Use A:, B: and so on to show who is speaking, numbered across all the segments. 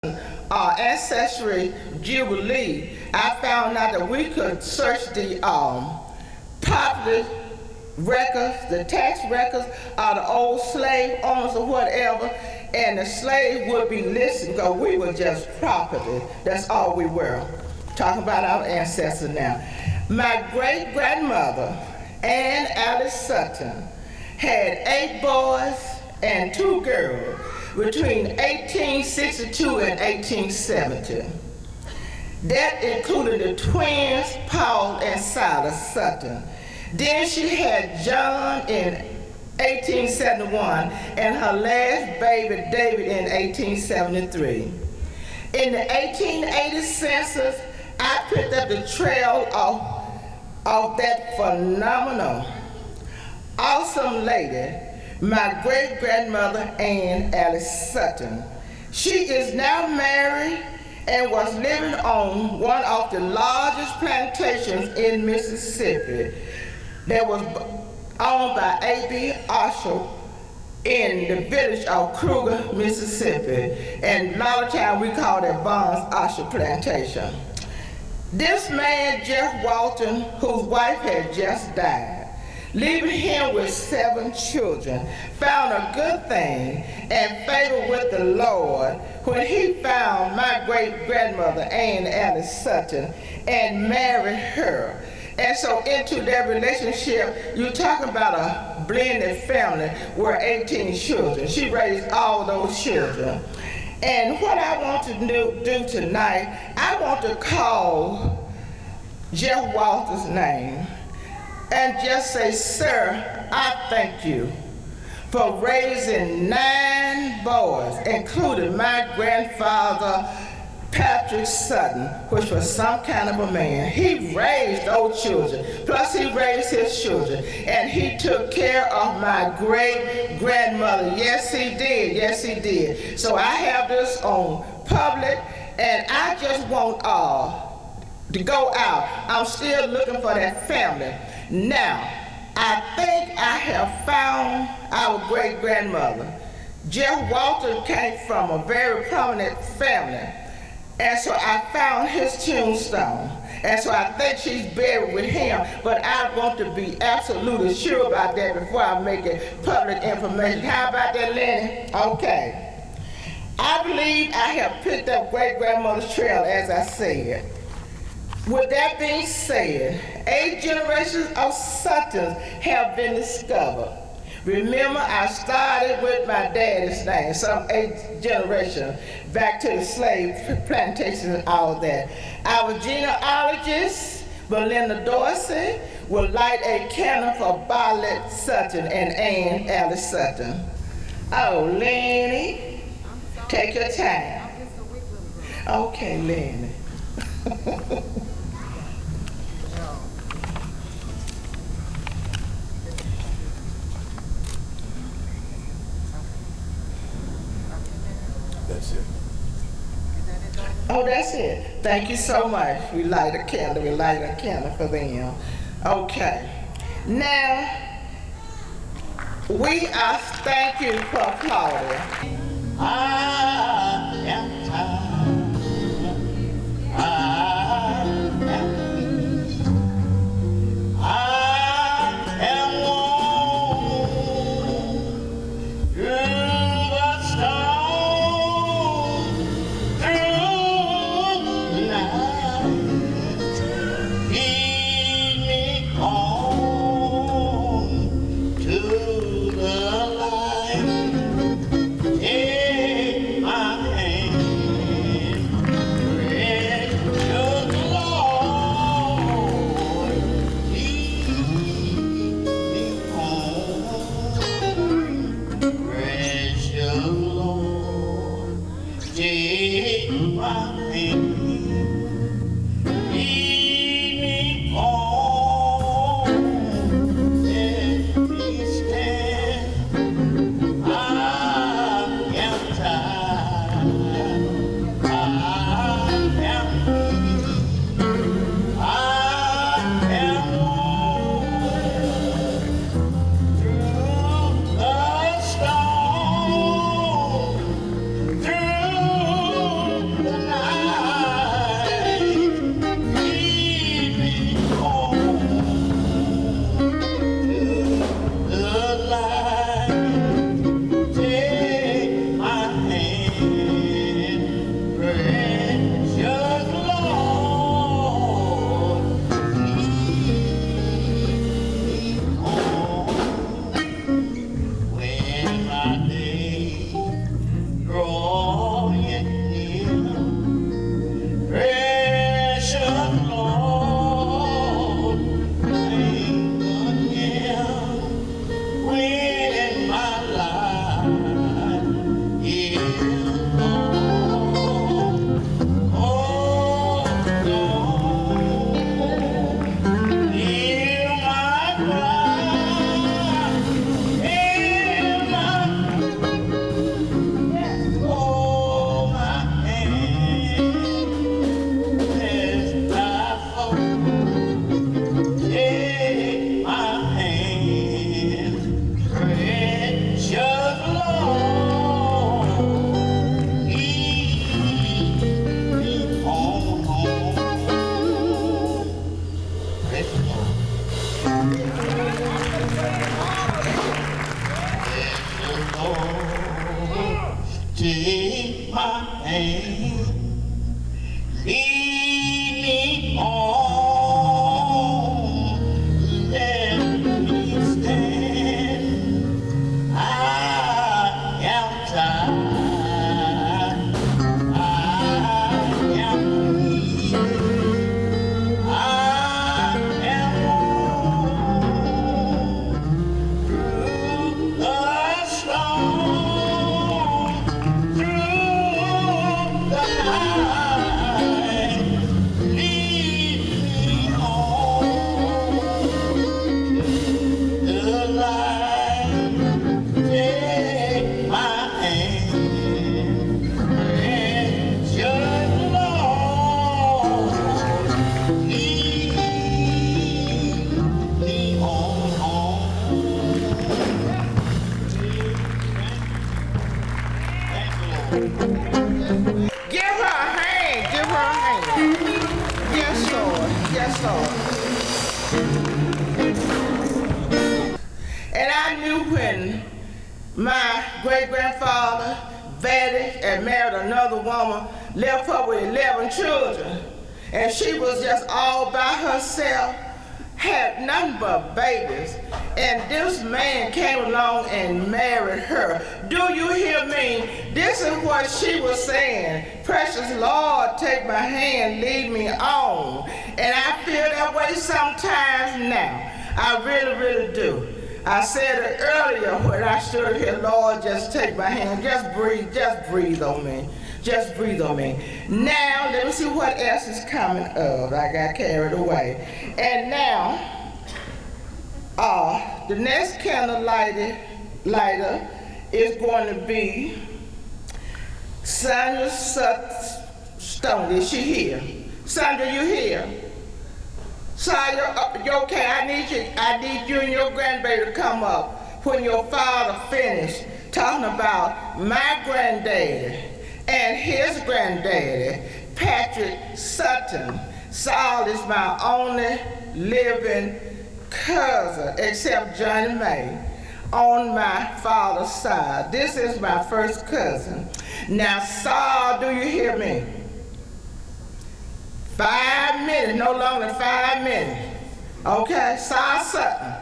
A: ancestry jubilee, I found out that we could search the property records, the tax records of the old slave owners or whatever, and the slave would be listed because we were just property. That's all we were. Talking about our ancestors now. My great-grandmother, Ann Alice Sutton, had 8 boys and 2 girls between 1862 and 1870. That included the twins, Paul and Silas Sutton. Then she had John in 1871 and her last baby, David, in 1873. In the 1880 census, I picked up the trail of that phenomenal, awesome lady, my great-grandmother, Ann Alice Sutton. She is now married and was living on one of the largest plantations in Mississippi that was owned by A.B. Usher in the village of Kruger, Mississippi. And a lot of times we call that Barnes Usher Plantation. This man, Jeff Walton, whose wife had just died, leaving him with 7 children, found a good thing and favor with the Lord when he found my great-grandmother, Ann Alice Sutton, and married her. And so into that relationship, you're talking about a blended family with 18 children. She raised all those children. And what I want to do tonight, I want to call Jeff Walton's name and just say, sir, I thank you for raising 9 boys, including my grandfather, Patrick Sutton, which was some kind of a man. He raised those children, plus he raised his children, and he took care of my great-grandmother. Yes, he did. Yes, he did. So I have this on public, and I just want to go out. I'm still looking for that family. Now, I think I have found our great-grandmother. Jeff Walton came from a very prominent family. And so I found his tombstone. And so I think she's buried with him, but I want to be absolutely sure about that before I make it public information. How about that, Lenny? Okay. I believe I have picked up great-grandmother's trail, as I said. With that being said, 8 generations of Suttons have been discovered. Remember, I started with my daddy's name, some 8 generations, back to the slave plantation and all that. Our genealogist, Belinda Dorsey, will light a candle for Bartlett Sutton and Ann Alice Sutton. Oh, Lenny, take your time. Okay, Lenny.
B: That's it.
A: Oh, that's it. Thank you so much. We light a candle. We light a candle for them. Okay. Now, we are thank you for applauding. I am tired. I am weak. I am worn through the storm.
B: lead me on, let me stand. I am tired, I am weak, I am worn through the storm, through the night. Lead me on to the light. Take my hand and your Lord lead me on. Thank you, Lord.
A: Give her a hand. Give her a hand. Yes, Lord. Yes, Lord. And I knew when my great-grandfather vanished and married another woman, left her with 11 children, and she was just all by herself, had nothing but babies, and this man came along and married her. Do you hear me? This is what she was saying. Precious Lord, take my hand, lead me on. And I feel that way sometimes now. I really, really do. I said it earlier when I stood here, Lord, just take my hand, just breathe on me. Just breathe on me. Now, let me see what else is coming up. I got carried away. And now, the next candle lighter is going to be Sandra Sutton. Is she here? Sandra, you here? Sandra, you okay? I need you and your grandbaby to come up when your father finished talking about my granddaddy and his granddaddy, Patrick Sutton. Saul is my only living cousin, except Johnny May, on my father's side. This is my first cousin. Now, Saul, do you hear me? 5 minutes, no longer than 5 minutes. Okay, Saul Sutton.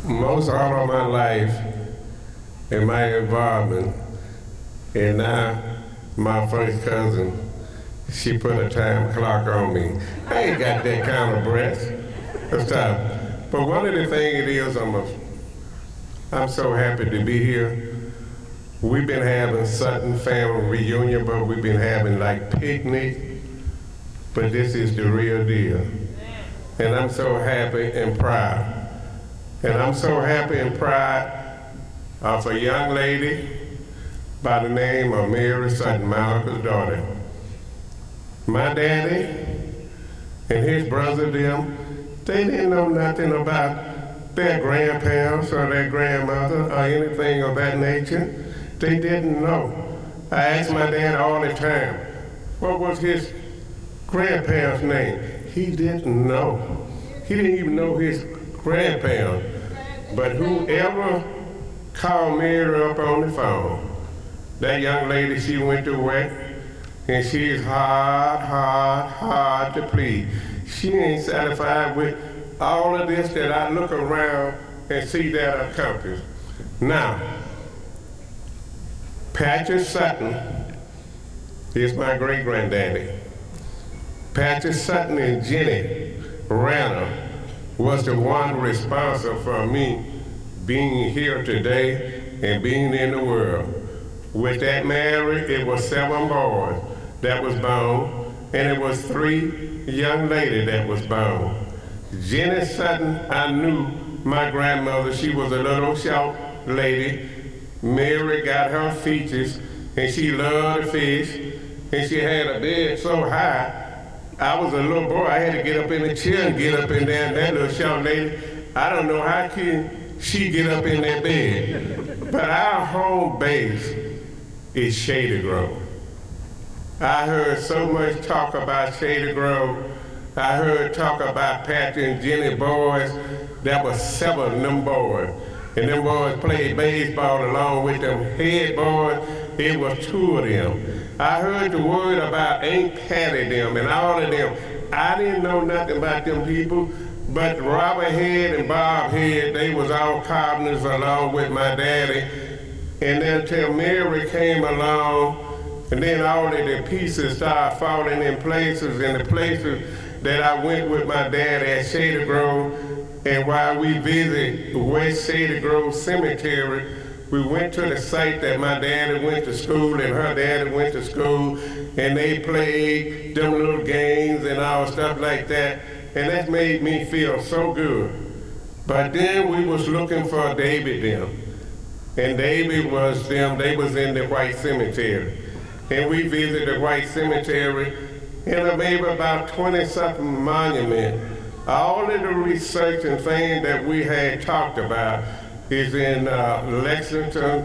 C: Most all of my life in my involvement, and now my first cousin, she put a time clock on me. I ain't got that kind of breath. Stop. But one of the things it is, I'm so happy to be here. We've been having Sutton family reunion, but we've been having like picnic, but this is the real deal. And I'm so happy and proud. And I'm so happy and proud of a young lady by the name of Mary Sutton, my uncle's daughter. My daddy and his brother, they didn't know nothing about their grandparents or their grandmother or anything of that nature. They didn't know. I asked my dad all the time, what was his grandparents' name? He didn't know. He didn't even know his grandparents. But whoever called Mary up on the phone, that young lady, she went to work, and she's hard to please. She ain't satisfied with all of this that I look around and see that accomplished. Now, Patrick Sutton is my great-granddaddy. Patrick Sutton and Jenny Ranner was the one responsible for me being here today and being in the world. With that marriage, it was 7 boys that was born, and it was 3 young ladies that was born. Jenny Sutton, I knew my grandmother, she was a little short lady. Mary got her features, and she loved to fish, and she had a bed so high, I was a little boy, I had to get up in the chair and get up in there, and that little short lady, I don't know how can she get up in that bed. But our home base is Shady Grove. I heard so much talk about Shady Grove. I heard talk about Patrick and Jenny boys. There were 7 of them boys. And them boys played baseball along with them head boys. It was 2 of them. I heard the word about Aunt Patty them and all of them. I didn't know nothing about them people, but Robert Head and Bob Head, they was all carpenters along with my daddy. And then until Mary came along, and then all of the pieces started falling in places, and the places that I went with my dad at Shady Grove, and while we visited West Shady Grove Cemetery, we went to the site that my daddy went to school and her daddy went to school, and they played them little games and all stuff like that, and that made me feel so good. But then we was looking for David them, and David was them, they was in the White Cemetery. And we visited the White Cemetery, and maybe about 20-something monuments. All of the research and things that we had talked about is in Lexington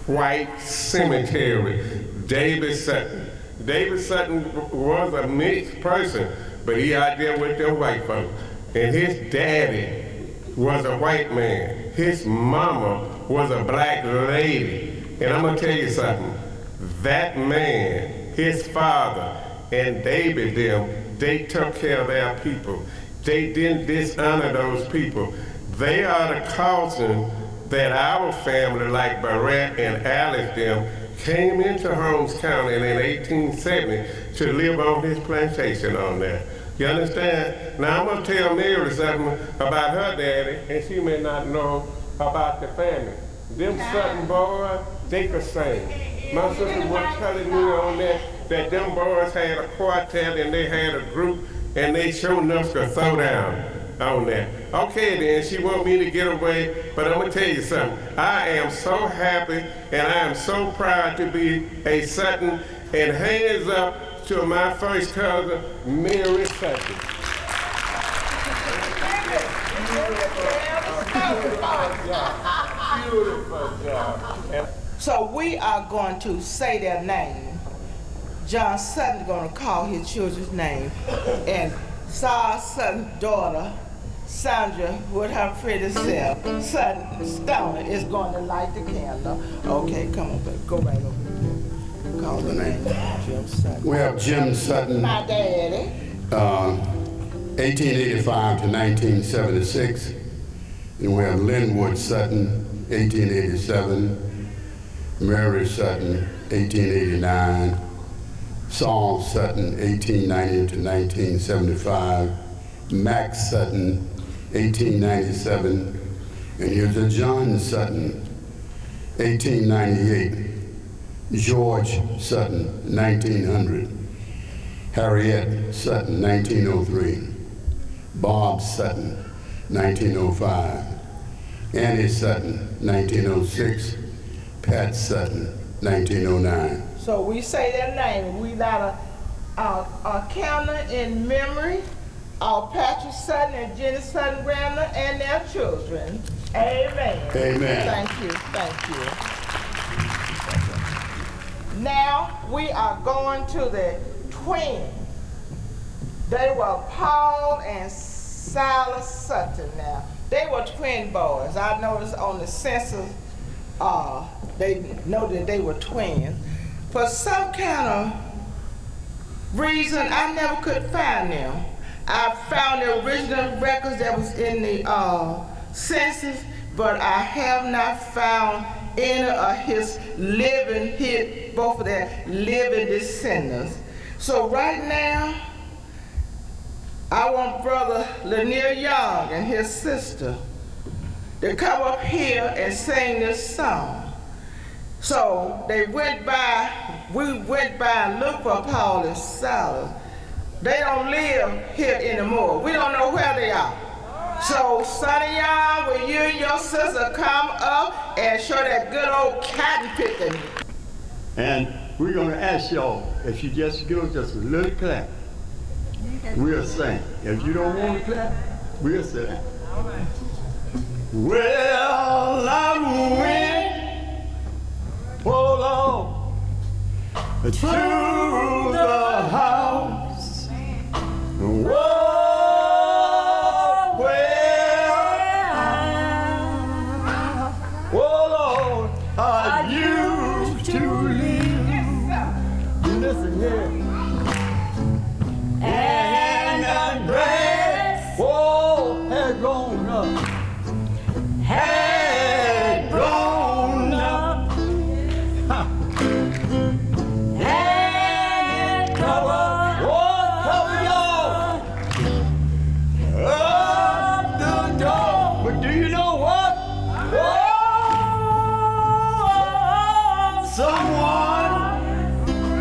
C: White Cemetery. David Sutton. David Sutton was a mixed person, but he out there with them white folks. And his daddy was a white man. His mama was a black lady. And I'm gonna tell you something. That man, his father, and David them, they took care of their people. They didn't dishonor those people. They are the causes that our family, like Bartlett and Alice them, came into Holmes County in 1870 to live on his plantation on there. You understand? Now I'm gonna tell Mary something about her daddy, and she may not know about the family. Them Sutton boys, they could sing. My sister was telling me on that them boys had a quartet and they had a group and they sure enough could throw down on that. Okay then, she want me to get away, but I'm gonna tell you something. I am so happy and I am so proud to be a Sutton, and hands up to my first cousin, Mary Sutton. Beautiful job.
A: So we are going to say their name. John Sutton is going to call his children's name. And Silas Sutton's daughter, Sandra, with her pretty self, Sutton Stoner, is going to light the candle. Okay, come on, baby. Go right over there. Call the name. Jim Sutton.
D: We have Jim Sutton,
A: My daddy.
D: 1885 to 1976. And we have Lenwood Sutton, 1887. Mary Sutton, 1889, Saul Sutton, 1890 to 1975, Mack Sutton, 1897, and here's a John Sutton, 1898, George Sutton, 1900, Harriet Sutton, 1903, Bob Sutton, 1905, Annie Sutton, 1906, Pat Sutton, 1909.
A: So we say their name. We got a counter in memory of Patrick Sutton and Jenny Sutton Randall and their children. Amen.
D: Amen.
A: Thank you. Now we are going to the twins. They were Paul and Silas Sutton. Now they were twin boys. I noticed on the census. They know that they were twins. For some kind of reason, I never could find them. I found the original records that was in the census, but I have not found any of his both of their living descendants. So right now, I want Brother Lanier Young and his sister to come up here and sing this song. So we went by and looked for Paul and Silas. They don't live here anymore. We don't know where they are. So Sonny Young, will you and your sister come up and show that good old cotton picking?
E: And we're gonna ask y'all if you just give us just a little clap. We'll sing. If you don't want to clap, we'll sit down. Well, I'm winning, hold on, to the house. Whoa, well, Lord, I used to live Listen here. And the grass, whoa, had grown up. Had grown up. And covered, whoa, covered y'all. Up the door. But do you know what? Someone,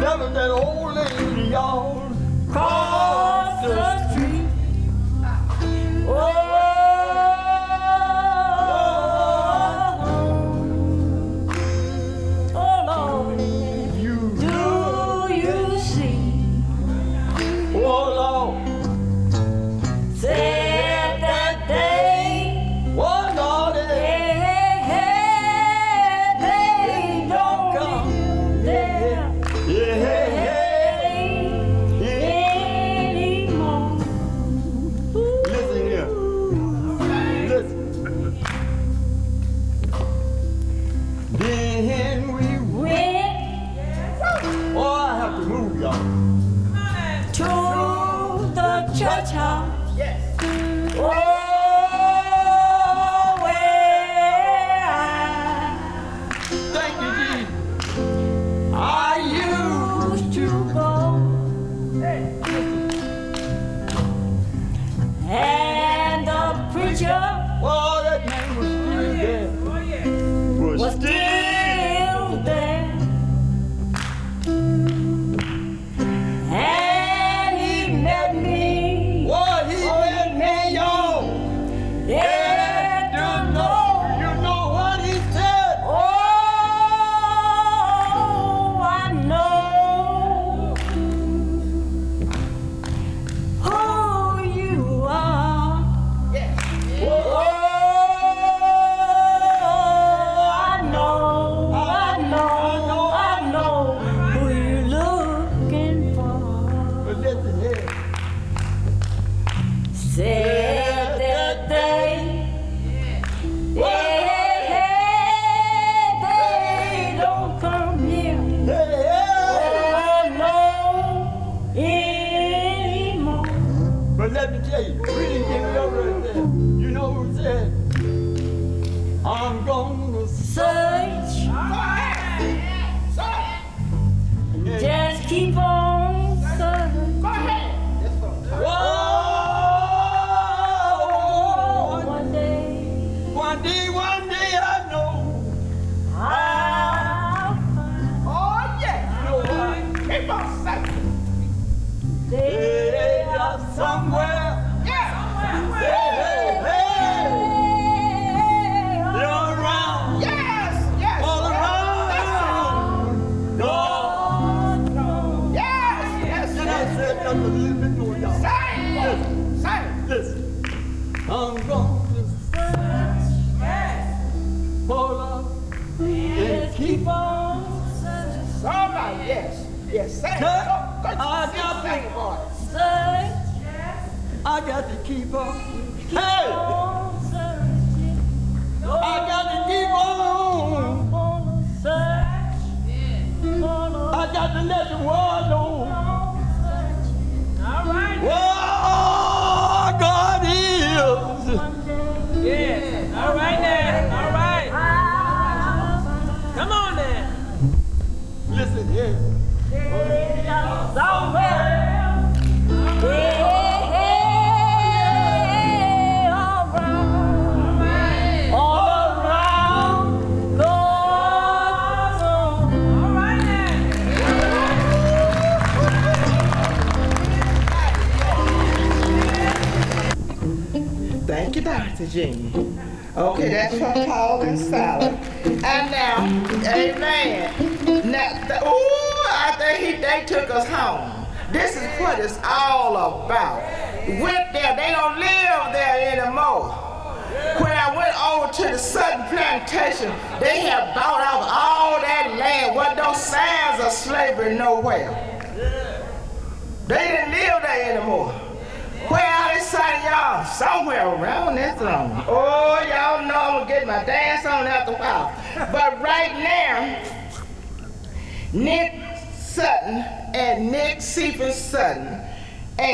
E: that was that old lady, y'all, across the street. Oh, Lord, do you see? Oh, Lord, said that day, oh, Lord, they don't come there. Anymore. Listen here. Listen. Then we went. Oh, I have to move, y'all. To the church house. Oh, where thank you, Jesus. I used to go. And the preacher, oh, that man was still there. Was still there. And he met me. Oh, he met me, y'all. At the door. You know what he said? Oh, I know who you are. Oh, I know who you're looking for. But listen here. Said that they don't come here. Oh, no, anymore. But let me tell you, we didn't get it over right there. You know who said, I'm gonna search. Just keep on searching. Go ahead. Whoa, one day I know I'll find. Oh yeah. You know what? Keep on searching. They are somewhere. Yeah. Hey. They're all around. Yes. All around. No. Yes. Then I said just a little bit more, y'all. Say. Listen. I'm going to search for love and keep on searching. Somebody, yes. Say it. I got to search. I got to keep on. Hey! I got to keep on search. I got to let the world know. All right. Whoa, God is.
F: Yes. All right now. All right. Come on now.
E: Listen here.
F: Somewhere.
A: Thank you, Dr. Jr. Okay, that's from Paul and Silas. And now, amen. Now, I think they took us home. This is what it's all about. Went there, they don't live there anymore. When I went over to the Sutton plantation, they had bought off all that land. Wasn't no signs of slavery nowhere. They didn't live there anymore. Where are they signing y'all? Somewhere around that throne. Oh, y'all know I'm gonna get my dance on after a while. But right now, Nick Sutton and Nick Sepins Sutton